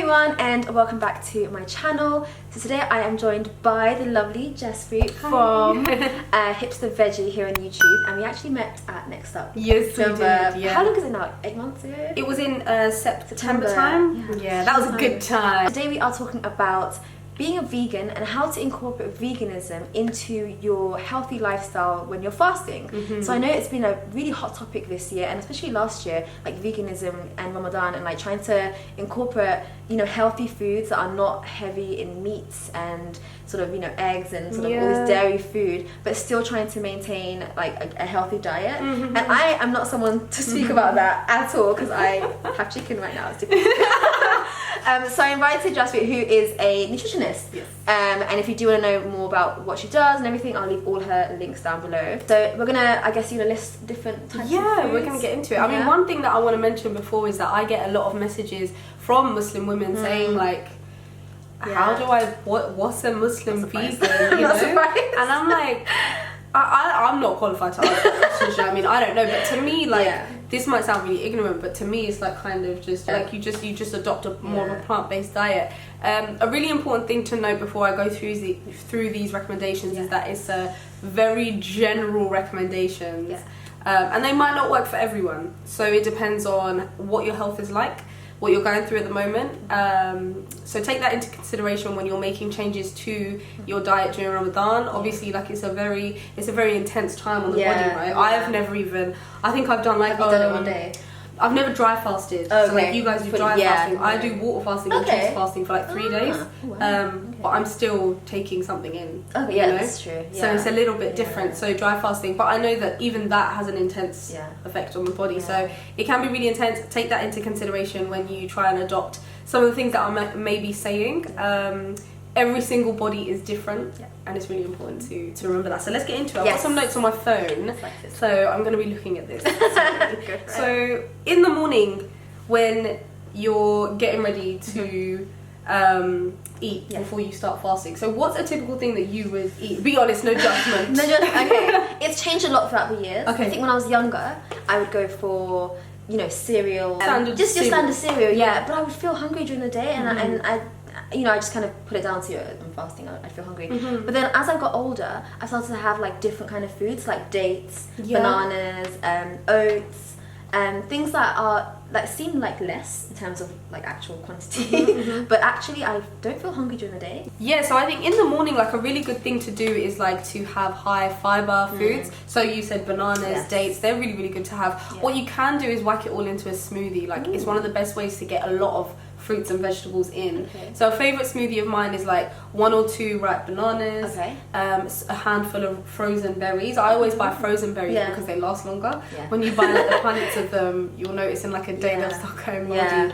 everyone, and welcome back to my channel. So today I am joined by the lovely Jaspreet from Hipster Veggie here on YouTube, and we actually met at Next Up. Yes, we did. Yeah. How long is it now? 8 months ago? It was in September time. Yeah, that was a good time. Today we are talking about being a vegan and how to incorporate veganism into your healthy lifestyle when you're fasting. So I know it's been a really hot topic this year, and especially last year, like veganism and Ramadan, and like trying to incorporate, you know, healthy foods that are not heavy in meats and sort of, you know, eggs and sort of all this dairy food, but still trying to maintain like a healthy diet. And I am not someone to speak about that at all, because I have chicken right now. It's different. So I invited Jaspreet, who is a nutritionist. Yes. And if you do want to know more about what she does and everything, I'll leave all her links down below. So we're gonna, I guess, list different types of foods. Yeah, we're gonna get into it. I mean, one thing that I want to mention before is that I get a lot of messages from Muslim women saying like, how do I, what's a Muslim vegan, you know? And I'm like, I'm not qualified to answer that question. I mean, I don't know, but to me, like, this might sound really ignorant, but to me, it's like kind of just like you just adopt a more of a plant-based diet. A really important thing to note before I go through these recommendations is that it's a very general recommendations, and they might not work for everyone. So it depends on what your health is like, what you're going through at the moment. So take that into consideration when you're making changes to your diet during Ramadan. Obviously, like it's a very intense time on the body, right? I think I've done like Have you done it one day? I've never dry fasted. So like you guys do dry fasting. I do water fasting and juice fasting for like 3 days. But I'm still taking something in. Okay, yeah, that's true. So it's a little bit different. So dry fasting, but I know that even that has an intense effect on the body. So it can be really intense. Take that into consideration when you try and adopt some of the things that I may be saying. Every single body is different, and it's really important to remember that. So let's get into it. I've got some notes on my phone, so I'm going to be looking at this. So in the morning, when you're getting ready to eat before you start fasting, so what's a typical thing that you would eat? Be honest, no judgment. Okay, it's changed a lot throughout the years. I think when I was younger, I would go for, you know, cereal, just your standard cereal, but I would feel hungry during the day, and I you know, I just kind of put it down to I'm fasting, I feel hungry. But then as I got older, I started to have like different kind of foods, like dates, bananas, oats, things that seem like less in terms of like actual quantity, but actually I don't feel hungry during the day. Yeah, so I think in the morning, like a really good thing to do is like to have high fiber foods. So you said bananas, dates, they're really, really good to have. What you can do is whack it all into a smoothie. Like it's one of the best ways to get a lot of fruits and vegetables in. So a favourite smoothie of mine is like 1 or 2 ripe bananas, a handful of frozen berries. I always buy frozen berries because they last longer. When you buy like the punnets of them, you'll notice in like a day they'll start going moldy.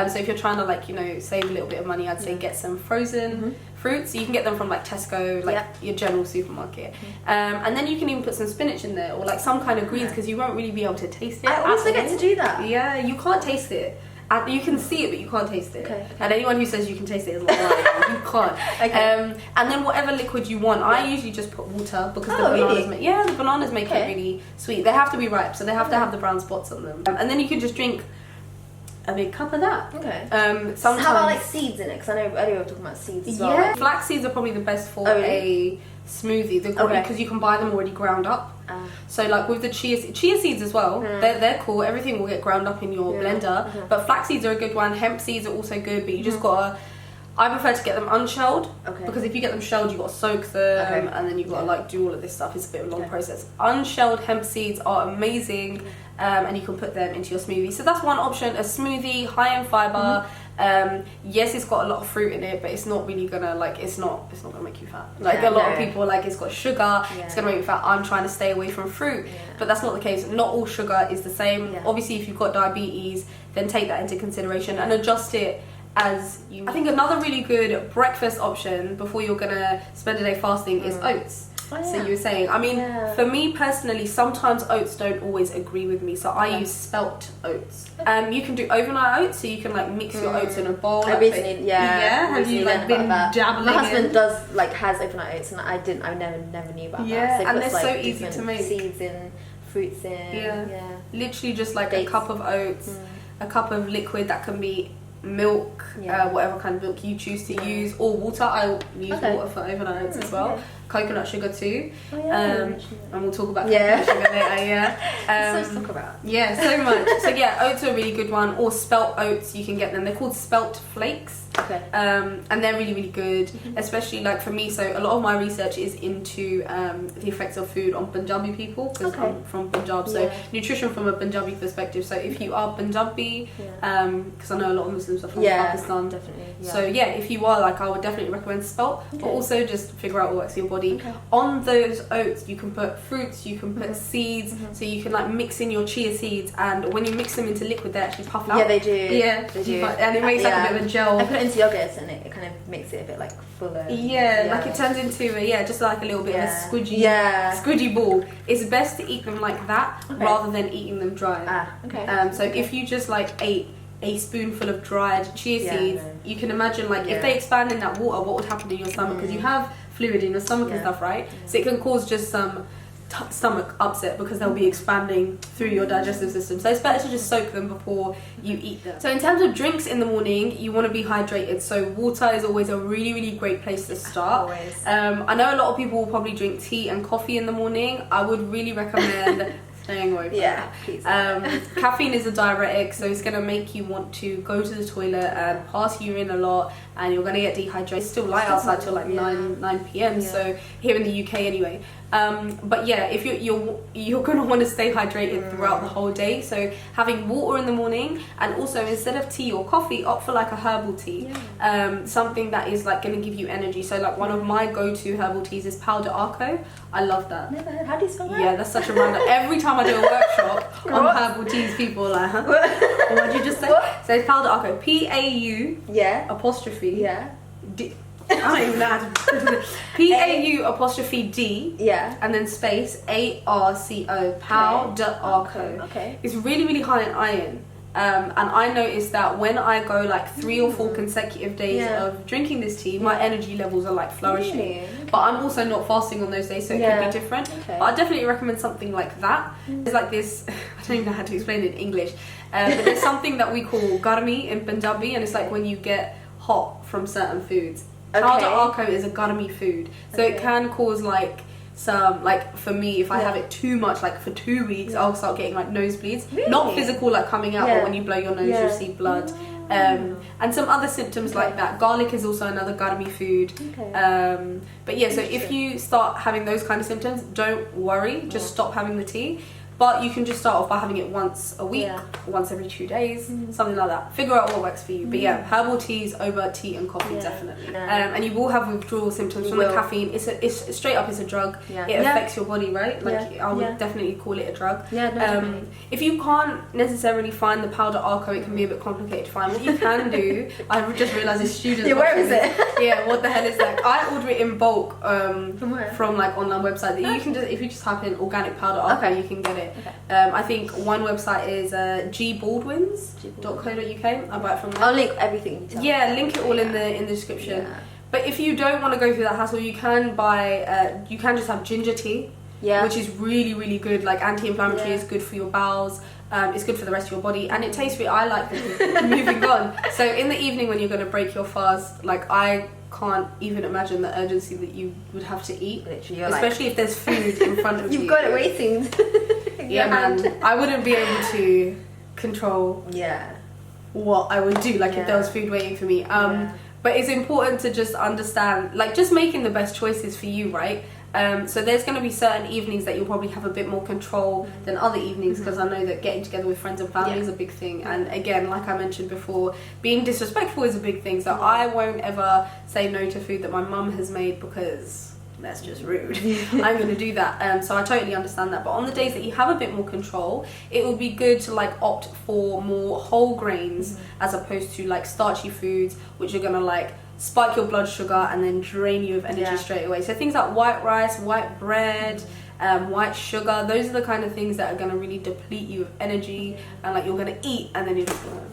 So if you're trying to like, you know, save a little bit of money, I'd say get some frozen fruits. You can get them from like Tesco, like your general supermarket. And then you can even put some spinach in there, or like some kind of greens, because you won't really be able to taste it. I always forget to do that. Yeah, you can't taste it. You can see it, but you can't taste it. And anyone who says you can taste it is lying. You can't. And then whatever liquid you want. I usually just put water, because the bananas the bananas make it really sweet. They have to be ripe, so they have to have the brown spots on them. And then you can just drink a big cup of that. Sometimes, so how about like seeds in it? Because I know earlier we were talking about seeds as well. Yeah, flax seeds are probably the best for a smoothie. Because you can buy them already ground up. So like with the chia seeds as well, they're cool. Everything will get ground up in your blender. But flax seeds are a good one. Hemp seeds are also good, but you just gotta, I prefer to get them unshelled, because if you get them shelled, you gotta soak them, and then you gotta like do all of this stuff. It's a bit of a long process. Unshelled hemp seeds are amazing, and you can put them into your smoothie. So that's one option, a smoothie high in fiber. Yes, it's got a lot of fruit in it, but it's not really gonna like, it's not gonna make you fat. Like a lot of people, like it's got sugar, it's gonna make you fat. I'm trying to stay away from fruit, but that's not the case. Not all sugar is the same. Obviously, if you've got diabetes, then take that into consideration and adjust it as you. I think another really good breakfast option before you're gonna spend a day fasting is oats. So you were saying, I mean, for me personally, sometimes oats don't always agree with me, so I use spelt oats. You can do overnight oats, so you can like mix your oats in a bowl. I recently, have you like been dabbling? My husband has overnight oats, and I never knew about that. So and they're so like easy to make. Seeds in, fruits in. Literally just like dates. A cup of oats, a cup of liquid that can be milk, whatever kind of milk you choose to use, or water. I use water for overnight oats as well. Coconut sugar too. And we'll talk about coconut sugar later. So much to talk about. Yeah, so much. So yeah, oats are a really good one, or spelt oats. You can get them. They're called spelt flakes. And they're really, really good, especially like for me. So a lot of my research is into the effects of food on Punjabi people, because I'm from Punjab. So nutrition from a Punjabi perspective. So if you are Punjabi, because I know a lot of Muslims are from Pakistan. Definitely. So yeah, if you are, like, I would definitely recommend spelt, but also just figure out what works for your body. On those oats, you can put fruits, you can put seeds, so you can like mix in your chia seeds, and when you mix them into liquid, they actually puff out. Yeah, they do. Yeah, they do. And it makes like a bit of a gel. I put it into yogurt and it kind of makes it a bit like fuller. Like it turns into just like a little bit of a squidgy ball. It's best to eat them like that rather than eating them dry. So if you just like ate a spoonful of dried chia seeds, you can imagine like if they expand in that water, what would happen in your stomach, because you have fluid in your stomach and stuff, right? So it can cause just some stomach upset because they'll be expanding through your digestive system. So it's better to just soak them before you eat them. So in terms of drinks in the morning, you want to be hydrated. So water is always a really, really great place to start. Always. I know a lot of people will probably drink tea and coffee in the morning. I would really recommend staying away from that. Please. Caffeine is a diuretic, so it's going to make you want to go to the toilet and pass urine a lot, and you're going to get dehydrated. It's still light outside till like 9 p.m. So here in the UK anyway. But yeah, if you're going to want to stay hydrated throughout the whole day, so having water in the morning, and also instead of tea or coffee, opt for like a herbal tea, something that is like going to give you energy. So like one of my go-to herbal teas is powder arco. I love that. Never heard. How do you spell that? Yeah, that's such a random. Every time I do a workshop on herbal teas, people are like, huh? What did you just say? What? So it's powder arco. P-A-U apostrophe D. I don't even know how to P-A-U apostrophe D and then space A-R-C-O, powder arco. It's really, really high in iron. And I noticed that when I go like 3 or 4 consecutive days of drinking this tea, my energy levels are like flourishing. Really? But I'm also not fasting on those days, so it could be different. But I definitely recommend something like that. There's like this, I don't even know how to explain it in English, but there's something that we call garmi in Punjabi, and it's like when you get hot from certain foods. Powder arco is a garmi food, so it can cause like some, like for me, if I have it too much, like for 2 weeks, I'll start getting like nosebleeds. Really? Not physical like coming out, but when you blow your nose you'll see blood. And some other symptoms like that. Garlic is also another garmi food. But yeah, so if you start having those kind of symptoms, don't worry, just stop having the tea. But you can just start off by having it once a week, once every 2 days, something like that. Figure out what works for you. But yeah, herbal teas over tea and coffee, definitely. And you will have withdrawal symptoms from the caffeine. It's straight up, it's a drug. It affects your body, right? Like I would definitely call it a drug. If you can't necessarily find the powder arco, it can be a bit complicated to find. What you can do, I just realised as students. Where is it? Yeah, what the hell is that? I order it in bulk from where? From like online website. You can just, if you just type in organic powder arco, you can get it. I think one website is gbaldwins.co.uk. I buy it from there. I'll link everything you tell me. Link it all in the description. But if you don't want to go through that hassle, you can buy you can just have ginger tea, which is really, really good, like anti-inflammatory. It's good for your bowels, it's good for the rest of your body, and it tastes really, I like it. Moving on, so in the evening when you're going to break your fast, like I can't even imagine the urgency that you would have to eat, especially if there's food in front of you. You've got it waiting. Man, I wouldn't be able to control what I would do, like if there was food waiting for me. But it's important to just understand, like just making the best choices for you, right? So there's going to be certain evenings that you'll probably have a bit more control than other evenings, because I know that getting together with friends and family is a big thing. And again, like I mentioned before, being disrespectful is a big thing. So I won't ever say no to food that my mum has made, because that's just rude. I'm going to do that. So I totally understand that. But on the days that you have a bit more control, it would be good to like opt for more whole grains as opposed to like starchy foods, which are going to like spike your blood sugar and then drain you of energy straight away. So things like white rice, white bread, white sugar, those are the kind of things that are going to really deplete you of energy, and like you're going to eat and then you're just going to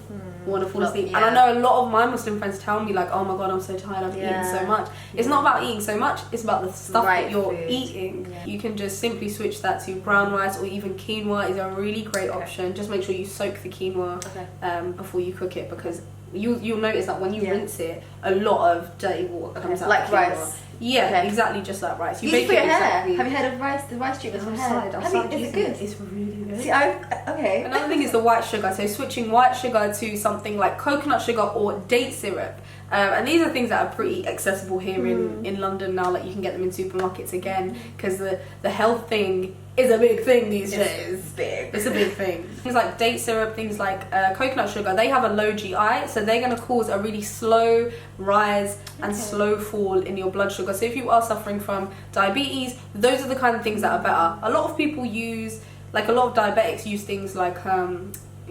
want to fall asleep. And I know a lot of my Muslim friends tell me like, oh my god, I'm so tired, I've eaten so much. It's not about eating so much, it's about the stuff that you're eating. You can just simply switch that to brown rice, or even quinoa is a really great option. Just make sure you soak the quinoa before you cook it, because you'll notice that when you rinse it, a lot of dirty water comes out. Like rice. Yeah, exactly, just like rice. You bake it exactly. Have you heard of rice? The rice treatment for hair? Is it good? It's really good. See, okay. Another thing is the white sugar. So switching white sugar to something like coconut sugar or date syrup. And these are things that are pretty accessible here in London now. Like you can get them in supermarkets again, because the health thing is a big thing these days. It's a big thing. Things like date syrup, things like coconut sugar, they have a low GI, so they're going to cause a really slow rise and slow fall in your blood sugar. So if you are suffering from diabetes, those are the kind of things that are better. A lot of people use, like a lot of diabetics use things like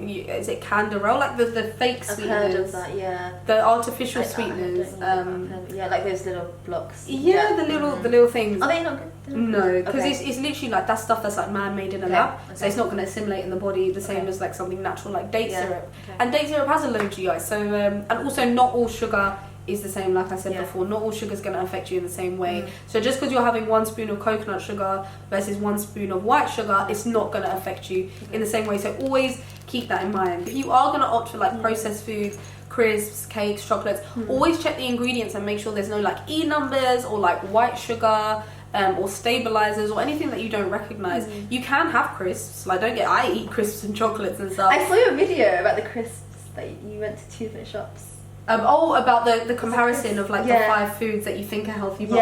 is it Canderel, like the fake sweeteners? I've heard of that, yeah. The artificial sweeteners. Yeah, like those little blocks. Yeah, the little things. Are they not good? No, because it's literally like that stuff that's like man-made in a lab, so it's not going to assimilate in the body the same as like something natural like date syrup. And date syrup has a low GI, so and also not all sugar is the same. Like I said before, not all sugar is going to affect you in the same way. So just because you're having 1 spoon of coconut sugar versus 1 spoon of white sugar, it's not going to affect you in the same way. So always keep that in mind. If you are going to opt for like processed foods, crisps, cakes, chocolates, always check the ingredients and make sure there's no like E numbers or like white sugar or stabilizers or anything that you don't recognize. You can have crisps. Like I eat crisps and chocolates and stuff. I saw your video about the crisps that you went to 2 different shops. About the comparison of like the 5 foods that you think are healthy, but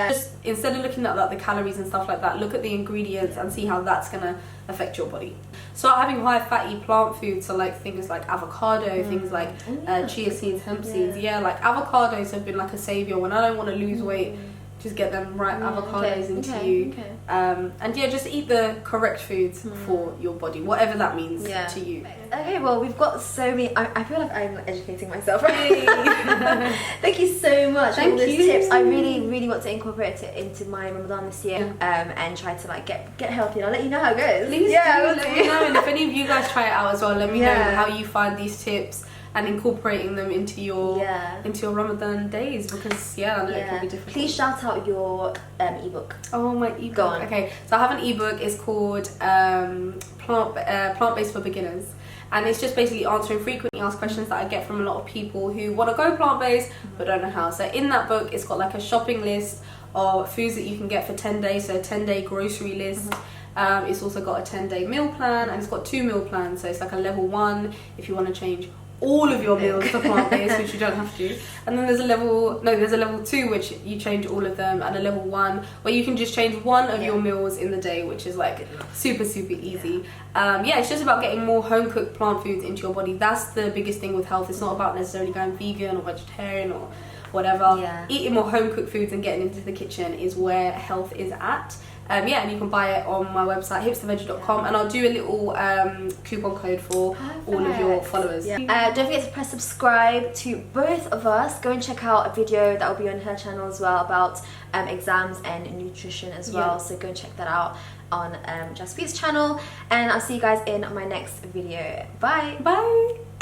just instead of looking at like the calories and stuff like that, look at the ingredients and see how that's gonna affect your body. Start having high fatty plant foods, so like things like avocado, things like chia seeds, hemp seeds. Like avocados have been like a savior when I don't want to lose weight. Just get them avocados into you. And just eat the correct foods for your body, whatever that means to you. Okay, well, we've got so many. I feel like I'm educating myself. Thank you so much for all those tips. I really want to incorporate it into my Ramadan this year, and try to like get healthy. And I'll let you know how it goes. Please let me know. And if any of you guys try it out as well, let me know how you find these tips and incorporating them into your Ramadan days, because I know it can be difficult. Please shout out your ebook. Oh, my ebook. Go on. Okay, so I have an ebook. It's called Plant-Based for Beginners, and it's just basically answering frequently asked questions that I get from a lot of people who want to go plant-based but don't know how. So in that book, it's got like a shopping list of foods that you can get for 10 days, so a 10-day grocery list. It's also got a 10-day meal plan, and it's got 2 meal plans. So it's like a level 1 if you want to change all of your meals to plant-based, which you don't have to, and then there's a level 2 which you change all of them, and a level 1 where you can just change 1 of your meals in the day, which is like super easy. It's just about getting more home-cooked plant foods into your body. That's the biggest thing with health. It's not about necessarily going vegan or vegetarian or whatever. Eating more home-cooked foods and getting into the kitchen is where health is at. And you can buy it on my website, hipsterveggie.com, and I'll do a little coupon code for all of your followers. Don't forget to press subscribe to both of us. Go and check out a video that will be on her channel as well about exams and nutrition as well. So go and check that out on Jaspreet's channel, and I'll see you guys in my next video. Bye.